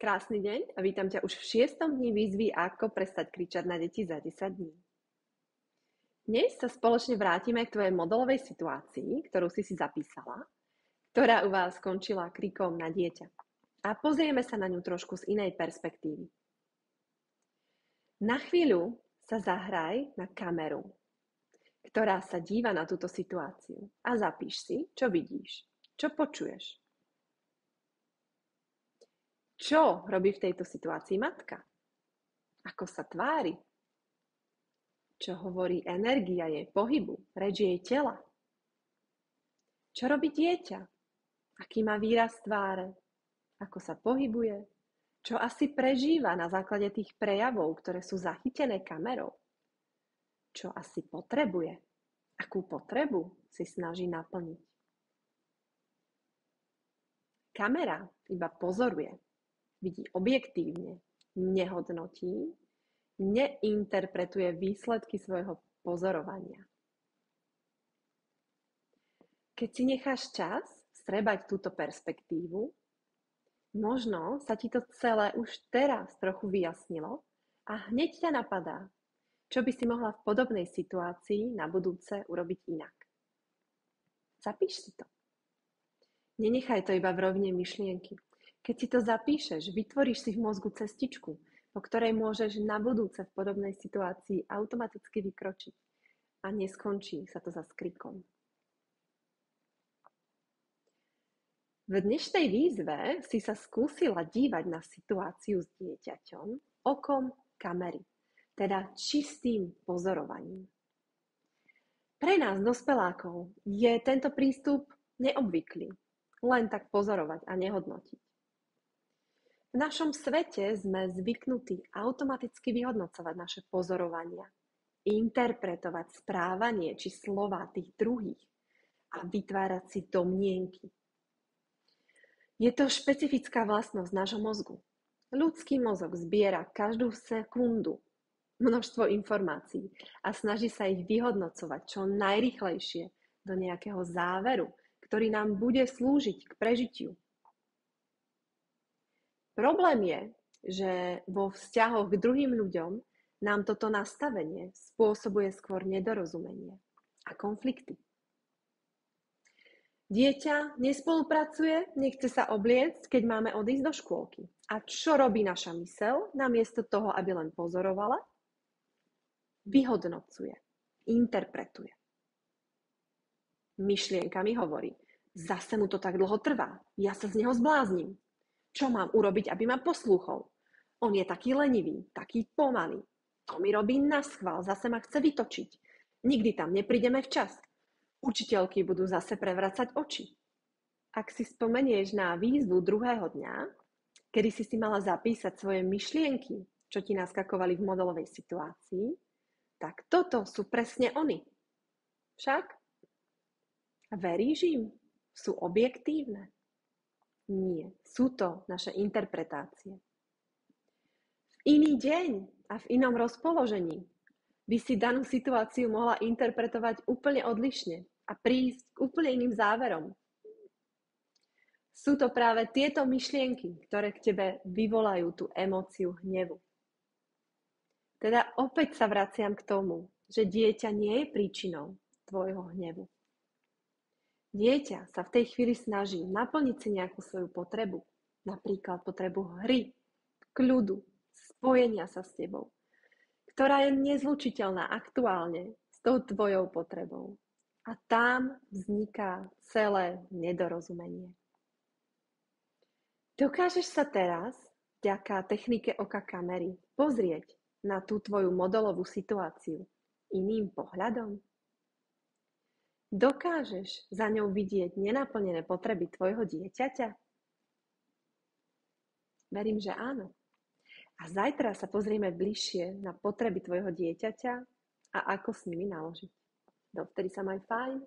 Krásny deň a vítam ťa už v 6. dni výzvy Ako prestať kričať na deti za 10 dní. Dnes sa spoločne vrátime k tvojej modelovej situácii, ktorú si zapísala, ktorá u vás skončila krikom na dieťa. A pozrieme sa na ňu trošku z inej perspektívy. Na chvíľu sa zahraj na kameru, ktorá sa díva na túto situáciu a zapíš si, čo vidíš, čo počuješ. Čo robí v tejto situácii matka? Ako sa tvári? Čo hovorí energia jej pohybu, reč jej tela? Čo robí dieťa? Aký má výraz tváre? Ako sa pohybuje? Čo asi prežíva na základe tých prejavov, ktoré sú zachytené kamerou? Čo asi potrebuje? Akú potrebu si snaží naplniť? Kamera iba pozoruje, vidí objektívne, nehodnotí, neinterpretuje výsledky svojho pozorovania. Keď si necháš čas strebať túto perspektívu, možno sa ti to celé už teraz trochu vyjasnilo a hneď ťa napadá, čo by si mohla v podobnej situácii na budúce urobiť inak. Zapíš si to. Nenechaj to iba v rovine myšlienky. Keď si to zapíšeš, vytvoríš si v mozgu cestičku, po ktorej môžeš na budúce v podobnej situácii automaticky vykročiť a neskončí sa to za skrikom. V dnešnej výzve si sa skúsila dívať na situáciu s dieťaťom okom kamery, teda čistým pozorovaním. Pre nás, dospelákov, je tento prístup neobvyklý, len tak pozorovať a nehodnotiť. V našom svete sme zvyknutí automaticky vyhodnocovať naše pozorovania, interpretovať správanie či slová tých druhých a vytvárať si domnienky. Je to špecifická vlastnosť nášho mozgu. Ľudský mozog zbiera každú sekundu množstvo informácií a snaží sa ich vyhodnocovať čo najrýchlejšie do nejakého záveru, ktorý nám bude slúžiť k prežitiu. Problém je, že vo vzťahoch k druhým ľuďom nám toto nastavenie spôsobuje skôr nedorozumenie a konflikty. Dieťa nespolupracuje, nechce sa obliecť, keď máme odísť do škôlky. A čo robí naša myseľ? Namiesto toho, aby len pozorovala, vyhodnocuje, interpretuje. Myšlienka mi hovorí, zase mu to tak dlho trvá, ja sa z neho zblázním. Čo mám urobiť, aby ma poslúchol? On je taký lenivý, taký pomalý. To mi robí naschvál, zase ma chce vytočiť. Nikdy tam neprídeme včas. Učiteľky budú zase prevracať oči. Ak si spomenieš na výzvu druhého dňa, kedy si mala zapísať svoje myšlienky, čo ti naskakovali v modelovej situácii, tak toto sú presne oni. Však? A veríš im? Sú objektívne? Nie, sú to naše interpretácie. V iný deň a v inom rozpoložení by si danú situáciu mohla interpretovať úplne odlišne a prísť k úplne iným záverom. Sú to práve tieto myšlienky, ktoré k tebe vyvolajú tú emóciu hnevu. Teda opäť sa vraciam k tomu, že dieťa nie je príčinou tvojho hnevu. Dieťa sa v tej chvíli snaží naplniť si nejakú svoju potrebu, napríklad potrebu hry, kľudu, spojenia sa s tebou, ktorá je nezlučiteľná aktuálne s tou tvojou potrebou. A tam vzniká celé nedorozumenie. Dokážeš sa teraz, vďaka technike oka kamery, pozrieť na tú tvoju modelovú situáciu iným pohľadom? Dokážeš za ňou vidieť nenaplnené potreby tvojho dieťaťa? Verím, že áno. A zajtra sa pozrieme bližšie na potreby tvojho dieťaťa a ako s nimi naložiť. Dovtedy sa maj fajn.